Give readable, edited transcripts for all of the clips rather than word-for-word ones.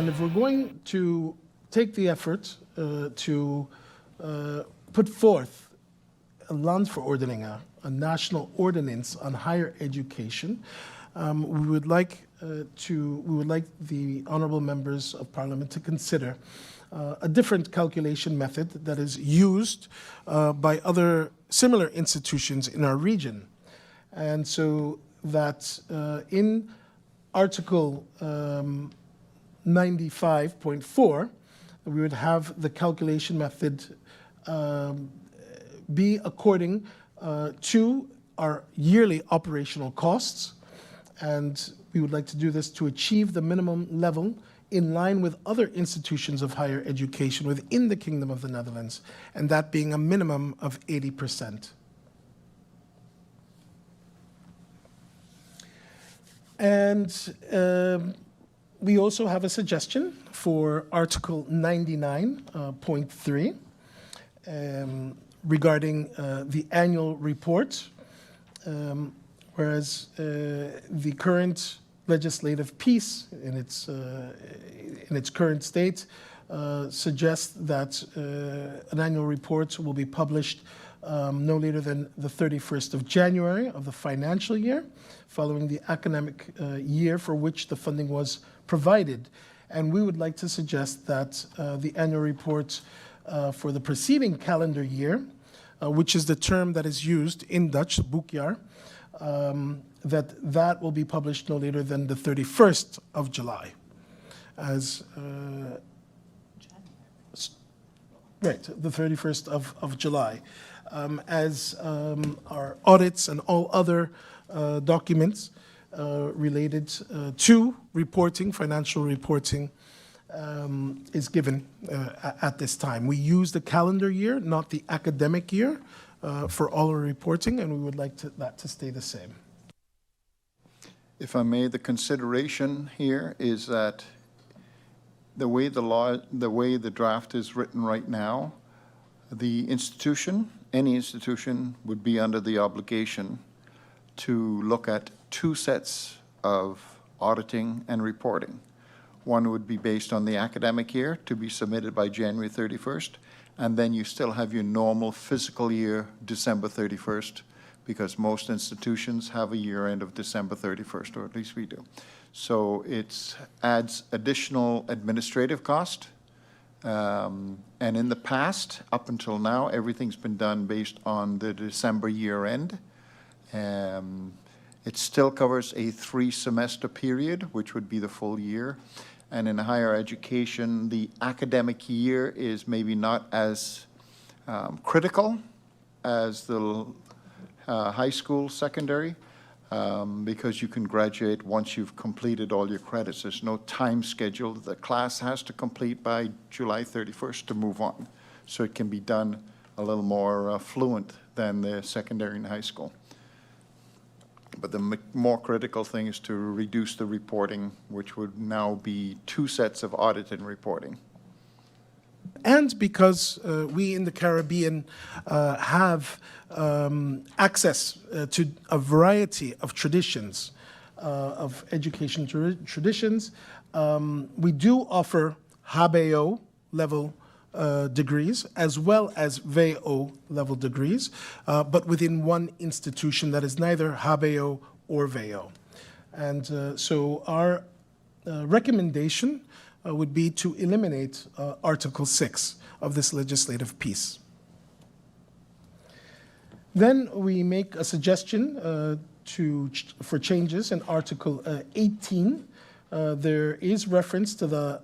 And if we're going to take the effort to put forth een landverordeningen, a national ordinance on higher education, we would like the honorable members of parliament to consider a different calculation method that is used by other similar institutions in our region. And so that in Article 95.4, we would have the calculation method be according to our yearly operational costs, and we would like to do this to achieve the minimum level in line with other institutions of higher education within the Kingdom of the Netherlands, and that being a minimum of 80%. And we also have a suggestion for Article 99.3 regarding the annual report, whereas the current legislative piece in its current state suggests that an annual report will be published no later than the 31st of January of the financial year, following the academic year for which the funding was provided. And we would like to suggest that the annual report for the preceding calendar year, which is the term that is used in Dutch, boekjaar, that will be published no later than the 31st of July. As right, the 31st of July. As our audits and all other documents related to reporting, financial reporting, is given at this time. We use the calendar year, not the academic year, for all our reporting, and we would like that to stay the same. If I may, the consideration here is that the way the draft is written right now, the institution, any institution, would be under the obligation to look at two sets of auditing and reporting. One would be based on the academic year to be submitted by January 31st, and then you still have your normal fiscal year, December 31st, because most institutions have a year end of December 31st, or at least we do. So it adds additional administrative cost. And in the past, up until now, everything's been done based on the December year end. It still covers a 3-semester period, which would be the full year. And in higher education, the academic year is maybe not as critical as the high school, secondary, because you can graduate once you've completed all your credits. There's no time schedule. The class has to complete by July 31st to move on. So it can be done a little more fluent than the secondary and high school. But the more critical thing is to reduce the reporting, which would now be 2 sets of audit and reporting. And because we in the Caribbean have access to a variety of traditions, of education traditions, we do offer HBO level degrees as well as VO level degrees, but within one institution that is neither HBO or VO. And so our recommendation would be to eliminate Article 6 of this legislative piece. Then we make a suggestion for changes in Article 18. There is reference to the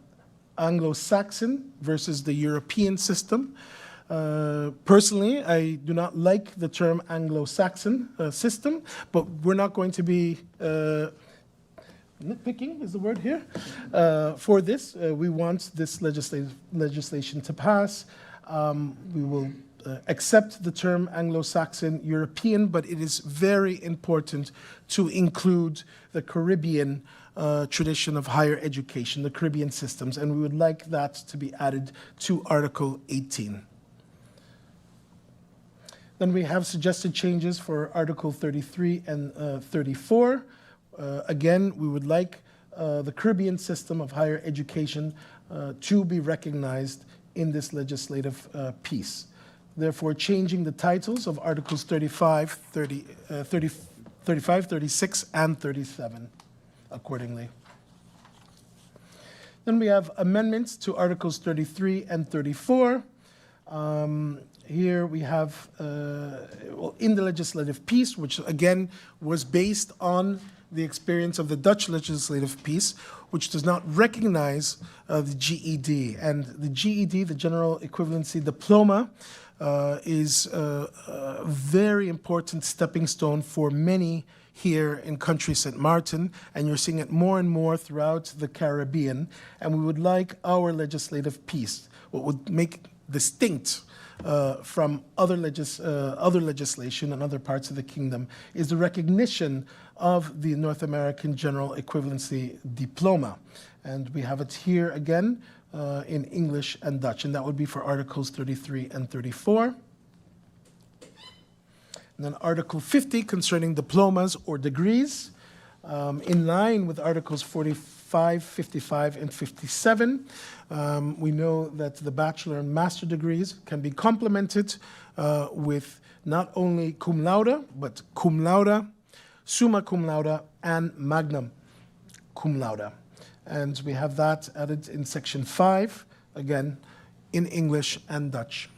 Anglo-Saxon versus the European system. Personally, I do not like the term Anglo-Saxon system, but we're not going to be nitpicking is the word here. For this, we want this legislation to pass. We will accept the term Anglo-Saxon European, but it is very important to include the Caribbean tradition of higher education, the Caribbean systems, and we would like that to be added to Article 18. Then we have suggested changes for Article 33 and 34. Again, we would like the Caribbean system of higher education to be recognized in this legislative piece. Therefore, changing the titles of Articles 35, 36, and 37 accordingly. Then we have amendments to Articles 33 and 34. Here we have, in the legislative piece, which again was based on the experience of the Dutch legislative piece, which does not recognize the GED. And the GED, the General Equivalency Diploma, is a very important stepping stone for many here in country St. Martin, and you're seeing it more and more throughout the Caribbean. And we would like our legislative piece, what would make distinct from other legislation in other parts of the kingdom, is the recognition of the North American General Equivalency Diploma. And we have it here again in English and Dutch, and that would be for Articles 33 and 34. And then Article 50 concerning diplomas or degrees, in line with Articles 45, 55, and 57. We know that the bachelor and master degrees can be complemented with not only cum laude, but cum laude, summa cum laude, and magna cum laude. And we have that added in Section 5, again, in English and Dutch.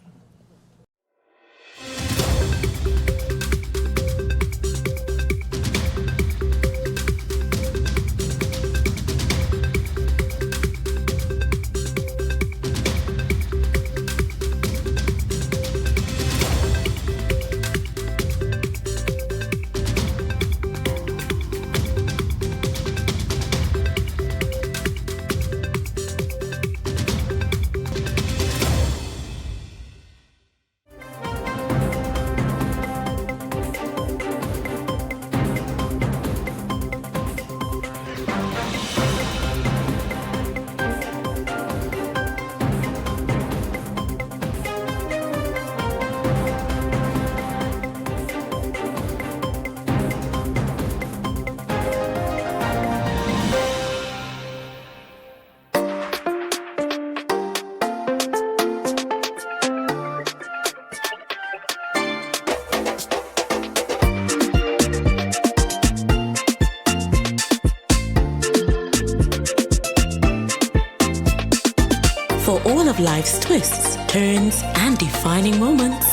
For all of life's twists, turns, and defining moments,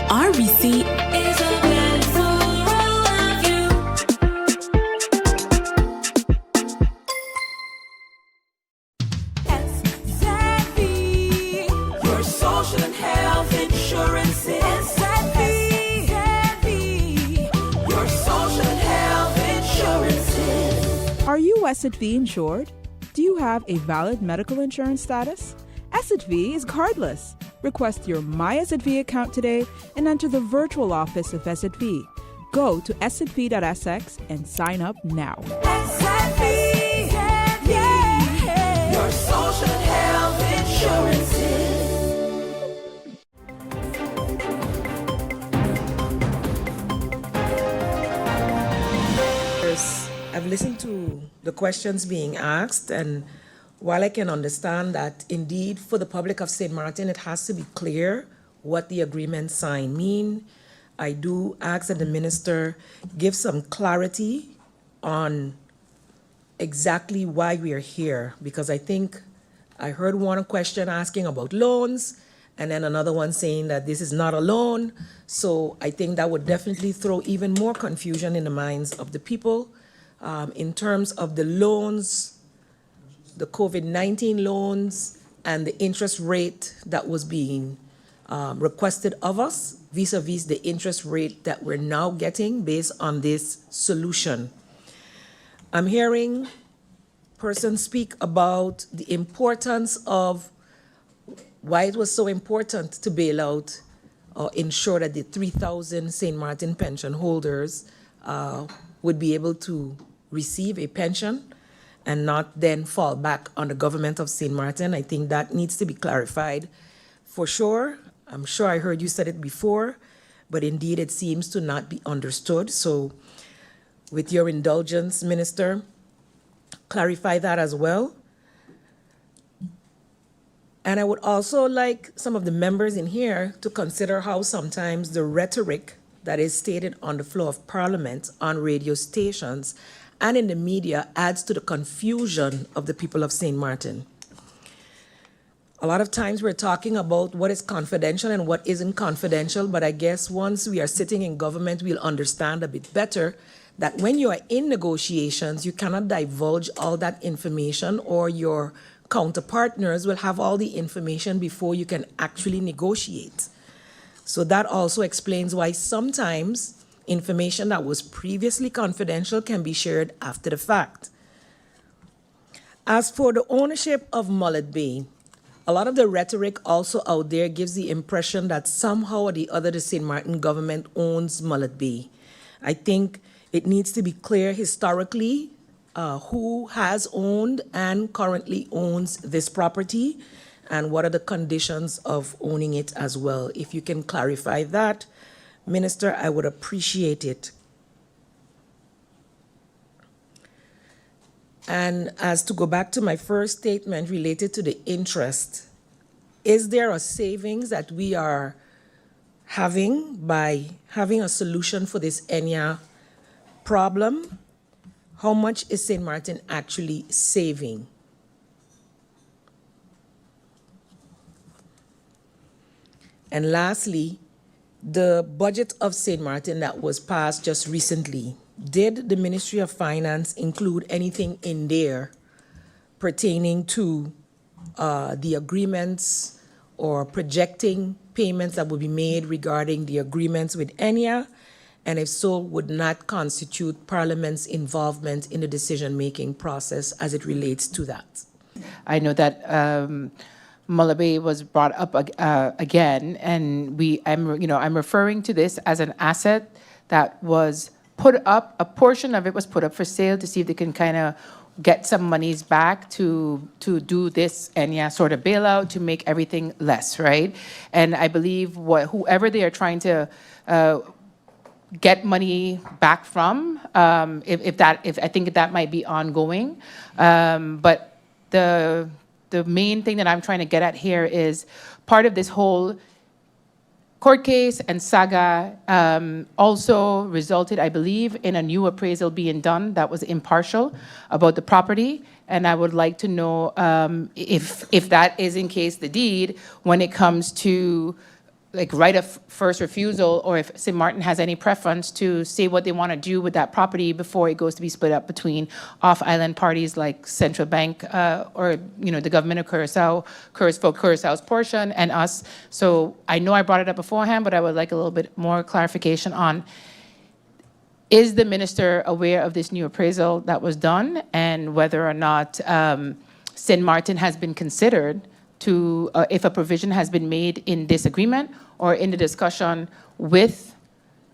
RBC is a blend for all of you. SXM, your social and health insurance is SXM, your social and health insurance is. Are you SXV insured? Do you have a valid medical insurance status? SXV is cardless. Request your My SXV account today and enter the virtual office of SXV. Go to sxv.sx and sign up now. SXV, yeah, your social and health insurances. I've listened to the questions being asked, and while I can understand that indeed for the public of St. Martin it has to be clear what the agreement sign mean, I do ask that the minister give some clarity on exactly why we are here, because I think I heard one question asking about loans and then another one saying that this is not a loan. So I think that would definitely throw even more confusion in the minds of the people. In terms of the loans, the COVID-19 loans, and the interest rate that was being requested of us, vis-a-vis the interest rate that we're now getting based on this solution. I'm hearing persons speak about the importance of why it was so important to bail out or ensure that the 3,000 St. Martin pension holders would be able to receive a pension and not then fall back on the government of St. Martin. I think that needs to be clarified for sure. I'm sure I heard you said it before, but indeed it seems to not be understood. So with your indulgence, Minister, clarify that as well. And I would also like some of the members in here to consider how sometimes the rhetoric that is stated on the floor of Parliament, on radio stations, and in the media adds to the confusion of the people of St. Martin. A lot of times we're talking about what is confidential and what isn't confidential, but I guess once we are sitting in government, we'll understand a bit better that when you are in negotiations, you cannot divulge all that information, or your counterpartners will have all the information before you can actually negotiate. So that also explains why sometimes information that was previously confidential can be shared after the fact. As for the ownership of Mullet Bay, a lot of the rhetoric also out there gives the impression that somehow or the other the St. Martin government owns Mullet Bay. I think it needs to be clear historically who has owned and currently owns this property and what are the conditions of owning it as well. If you can clarify that, Minister, I would appreciate it. And as to go back to my first statement related to the interest, is there a savings that we are having by having a solution for this ENIA problem? How much is St. Martin actually saving? And lastly, the budget of St. Martin that was passed just recently, did the Ministry of Finance include anything in there pertaining to the agreements or projecting payments that will be made regarding the agreements with ENIA? And if so, would not constitute Parliament's involvement in the decision-making process as it relates to that? I know that Mullet Bay was brought up again, and I'm referring to this as an asset that was put up. A portion of it was put up for sale to see if they can kind of get some monies back to do this ENIA sort of bailout to make everything less, right? And I believe whoever they are trying to get money back from, if I think that might be ongoing, but the main thing that I'm trying to get at here is part of this whole court case and saga also resulted, I believe, in a new appraisal being done that was impartial about the property. And I would like to know if that is in case the deed when it comes to like right of first refusal, or if St. Martin has any preference to say what they want to do with that property before it goes to be split up between off-island parties like Central Bank or the government of Curaçao, Curaçao's portion, and us. So I know I brought it up beforehand, but I would like a little bit more clarification on, is the minister aware of this new appraisal that was done, and whether or not St. Martin has been considered to, if a provision has been made in this agreement or in the discussion with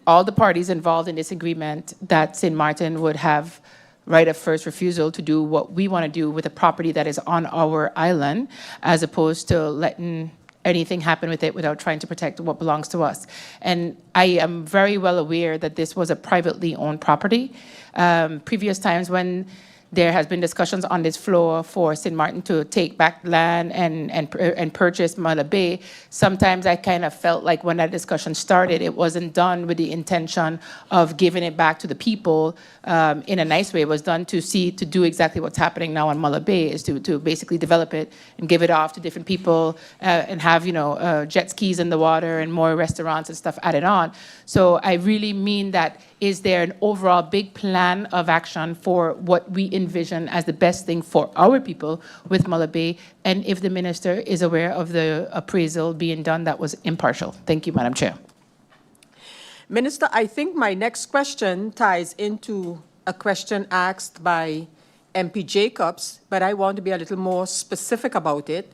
all the parties involved in this agreement, that St. Martin would have right of first refusal to do what we want to do with a property that is on our island, as opposed to letting anything happen with it without trying to protect what belongs to us. And I am very well aware that this was a privately owned property. Previous times when there has been discussions on this floor for St. Martin to take back land and purchase Mullet Bay. Sometimes I kind of felt like when that discussion started, it wasn't done with the intention of giving it back to the people in a nice way. It was done to do exactly what's happening now on Mullet Bay, is to basically develop it and give it off to different people and have jet skis in the water and more restaurants and stuff added on. So I really mean that. Is there an overall big plan of action for what we envision as the best thing for our people with Mullet Bay? And if the minister is aware of the appraisal being done that was impartial? Thank you, Madam Chair. Minister, I think my next question ties into a question asked by MP Jacobs, but I want to be a little more specific about it.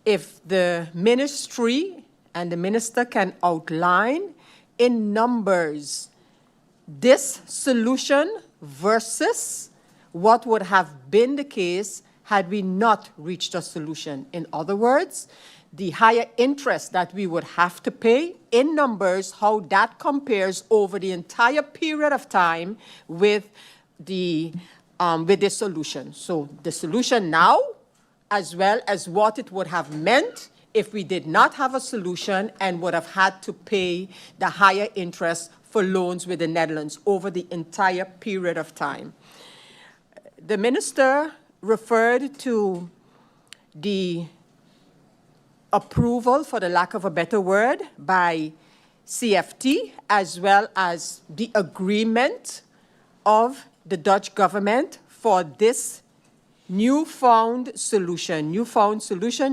If the ministry and the minister can outline in numbers this solution versus what would have been the case had we not reached a solution. In other words, the higher interest that we would have to pay in numbers, how that compares over the entire period of time with the with this solution. So the solution now, as well as what it would have meant if we did not have a solution and would have had to pay the higher interest for loans with the Netherlands over the entire period of time. The minister referred to the approval, for the lack of a better word, by CFT, as well as the agreement of the Dutch government for this newfound solution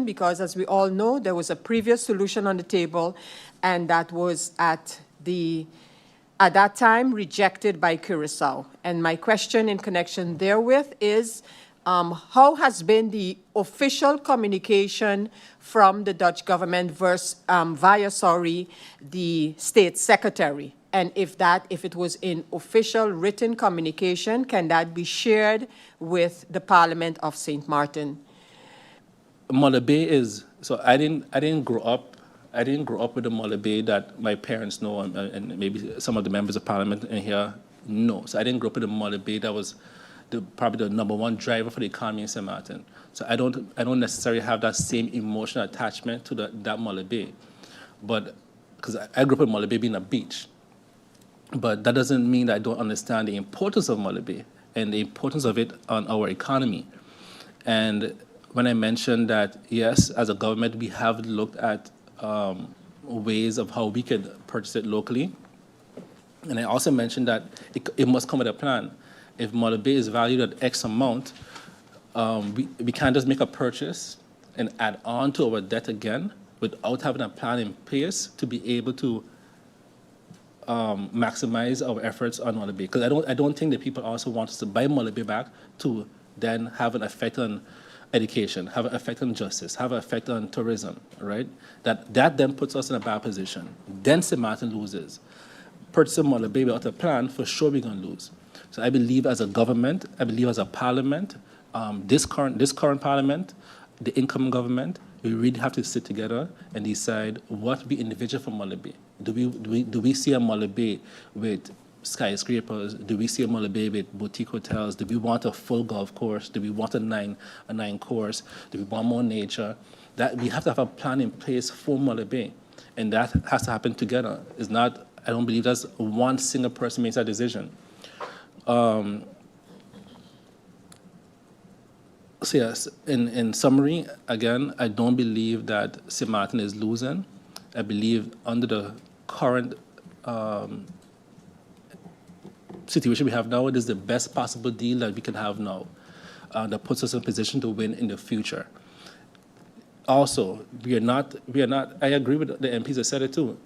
because, as we all know, there was a previous solution on the table, and that was at that time rejected by Curaçao. And my question in connection therewith is, how has been the official communication from the Dutch government via the state secretary? And if it was in official written communication, can that be shared with the Parliament of St. Martin? Molebay is, so I didn't grow up with the Molebay that my parents know, and maybe some of the members of Parliament in here know. So I didn't grow up with the Molebay that was probably the number one driver for the economy in St. Martin. So I don't necessarily have that same emotional attachment to that Molebay, but because I grew up with Molebay being a beach. But that doesn't mean that I don't understand the importance of Molebay and the importance of it on our economy. And when I mentioned that, yes, as a government, we have looked at ways of how we could purchase it locally. And I also mentioned that it must come with a plan. If Molebay is valued at X amount, we can't just make a purchase and add on to our debt again without having a plan in place to be able to maximize our efforts on Molebay. Because I don't think that people also want us to buy Molebay back to then have an effect on education, have an effect on justice, have an effect on tourism, right? That then puts us in a bad position. Then St. Martin loses. Purchasing Molebay without a plan, for sure we're going to lose. So I believe as a government, I believe as a parliament, this current parliament, the incoming government, we really have to sit together and decide what we envision for Molebay. Do we see a Molebay with skyscrapers? Do we see a Molebay with boutique hotels? Do we want a full golf course? Do we want a nine course? Do we want more nature? That we have to have a plan in place for Molebay, and that has to happen together. It's not. I don't believe that's one single person makes that decision. So yes, in summary, again, I don't believe that St. Martin is losing. I believe under the current situation we have now, it is the best possible deal that we can have now that puts us in a position to win in the future. Also, we are not, I agree with the MPs that said it too.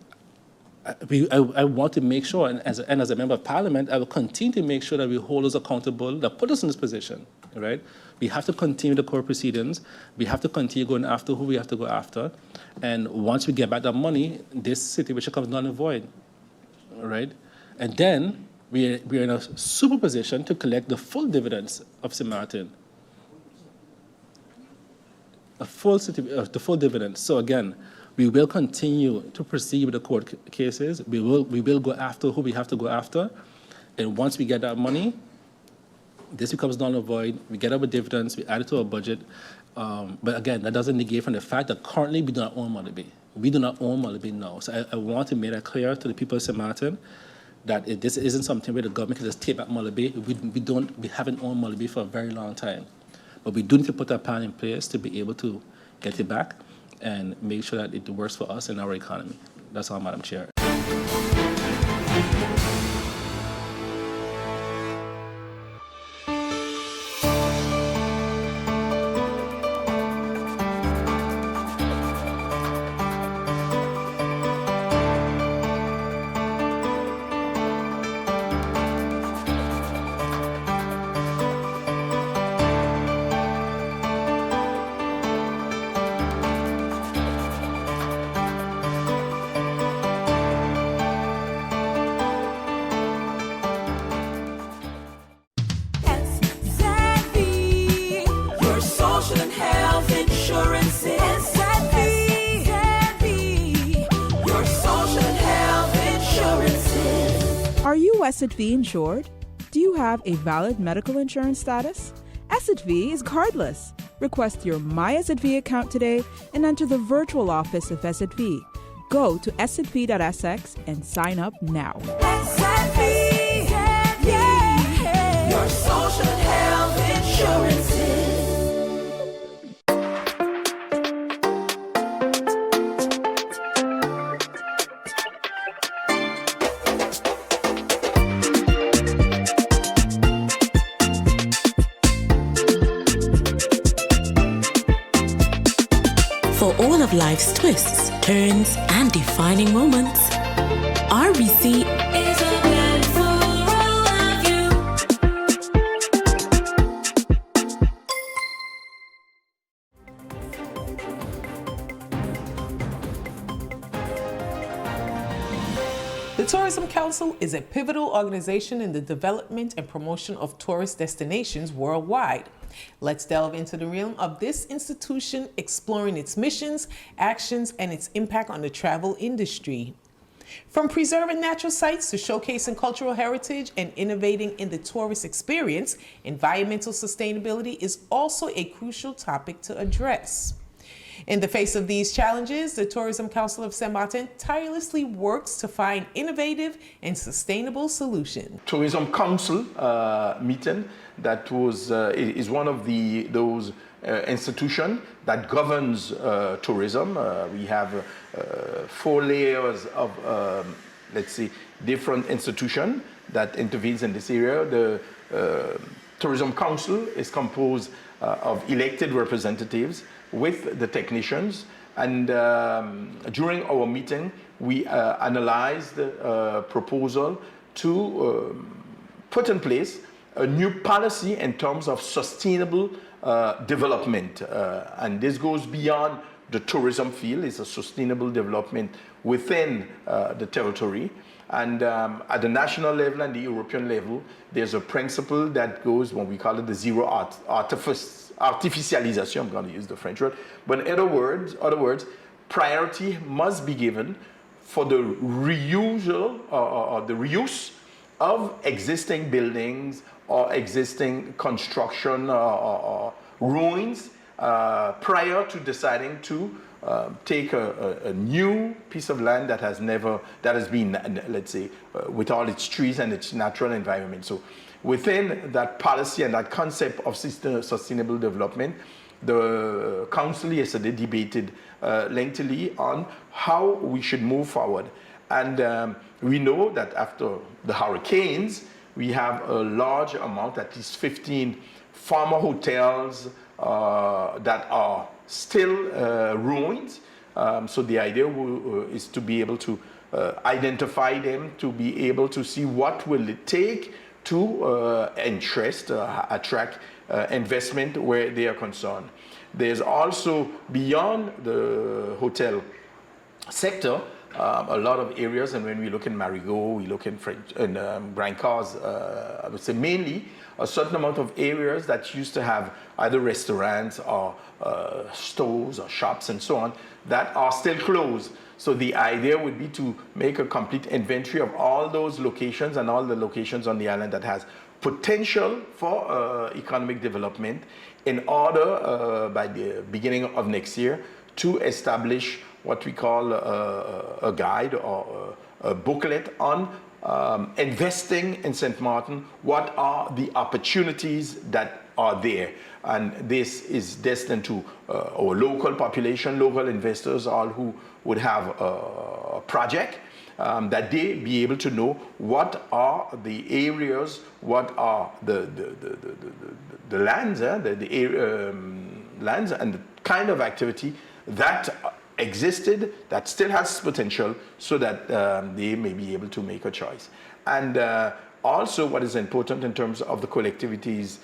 I want to make sure, and as a member of Parliament, I will continue to make sure that we hold us accountable, that put us in this position, right? We have to continue the court proceedings. We have to continue going after who we have to go after. And once we get back that money, this situation comes null and void, right? And then we're in a super position to collect the full dividends of St. Martin. The full dividends. So again, we will continue to proceed with the court cases. We will go after who we have to go after. And once we get that money, this becomes null and void. We get our dividends, we add it to our budget. But again, that doesn't negate from the fact that currently we do not own Molebay. We do not own Molebay now. So I want to make that clear to the people of St. Martin that this isn't something where the government can just take back Molebay. We haven't owned Molebay for a very long time. But we do need to put that plan in place to be able to get it back and make sure that it works for us and our economy. That's all, Madam Chair. Your social and health insurances. Your social and health insurances. Are you SXM insured? Do you have a valid medical insurance status? SXV is cardless. Request your My SXV account today and enter the virtual office of SXV. Go to sxv.sx and sign up now. SXV, yeah. Your social health insurances. For all of life's twists, turns, and defining moments, RBC is a blend for all of you. The Tourism Council is a pivotal organization in the development and promotion of tourist destinations worldwide. Let's delve into the realm of this institution, exploring its missions, actions, and its impact on the travel industry. From preserving natural sites to showcasing cultural heritage and innovating in the tourist experience, environmental sustainability is also a crucial topic to address. In the face of these challenges, the Tourism Council of St. Martin tirelessly works to find innovative and sustainable solutions. Tourism Council meeting that was is one of those institutions that governs tourism. We have 4 layers of let's say different institutions that intervenes in this area. The Tourism Council is composed of elected representatives with the technicians, and during our meeting we analyzed a proposal to put in place a new policy in terms of sustainable development, and this goes beyond the tourism field. It's a sustainable development within the territory. And at the national level and the European level, there's a principle that goes, when we call it the zero artificialization, I'm going to use the French word, but in other words, priority must be given for the reusal or the reuse of existing buildings or existing construction or ruins prior to deciding to take a new piece of land that has been, let's say, with all its trees and its natural environment. So within that policy and that concept of sustainable development, the council yesterday debated lengthily on how we should move forward. And we know that after the hurricanes, we have a large amount, at least 15 former hotels that are still ruined. So the idea is to be able to identify them, to be able to see what will it take to attract investment where they are concerned. There's also, beyond the hotel sector, a lot of areas, and when we look in Marigot, we look in Grand Cars, I would say mainly a certain amount of areas that used to have either restaurants or stores or shops and so on that are still closed. So the idea would be to make a complete inventory of all those locations and all the locations on the island that has potential for economic development, in order by the beginning of next year to establish what we call a guide or a booklet on investing in St. Martin. What are the opportunities that are there? And this is destined to our local population, local investors, all who would have a project, that they be able to know what are the areas, what are the lands, lands and the kind of activity that existed, that still has potential, so that they may be able to make a choice. And also, what is important in terms of the collectivity's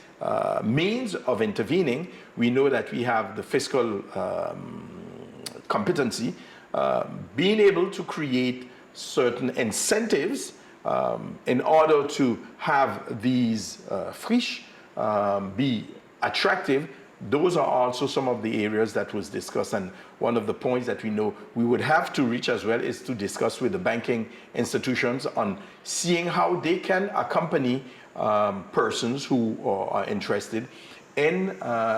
means of intervening, we know that we have the fiscal competency, being able to create certain incentives in order to have these friches be attractive. Those are also some of the areas that was discussed, and one of the points that we know we would have to reach as well is to discuss with the banking institutions on seeing how they can accompany persons who are interested in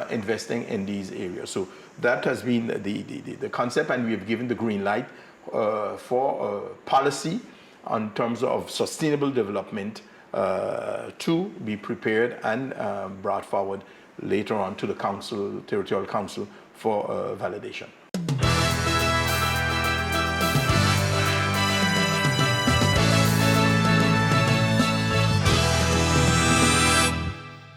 investing in these areas. So that has been the concept, and we have given the green light for policy in terms of sustainable development to be prepared and brought forward later on to the council, territorial council, for validation.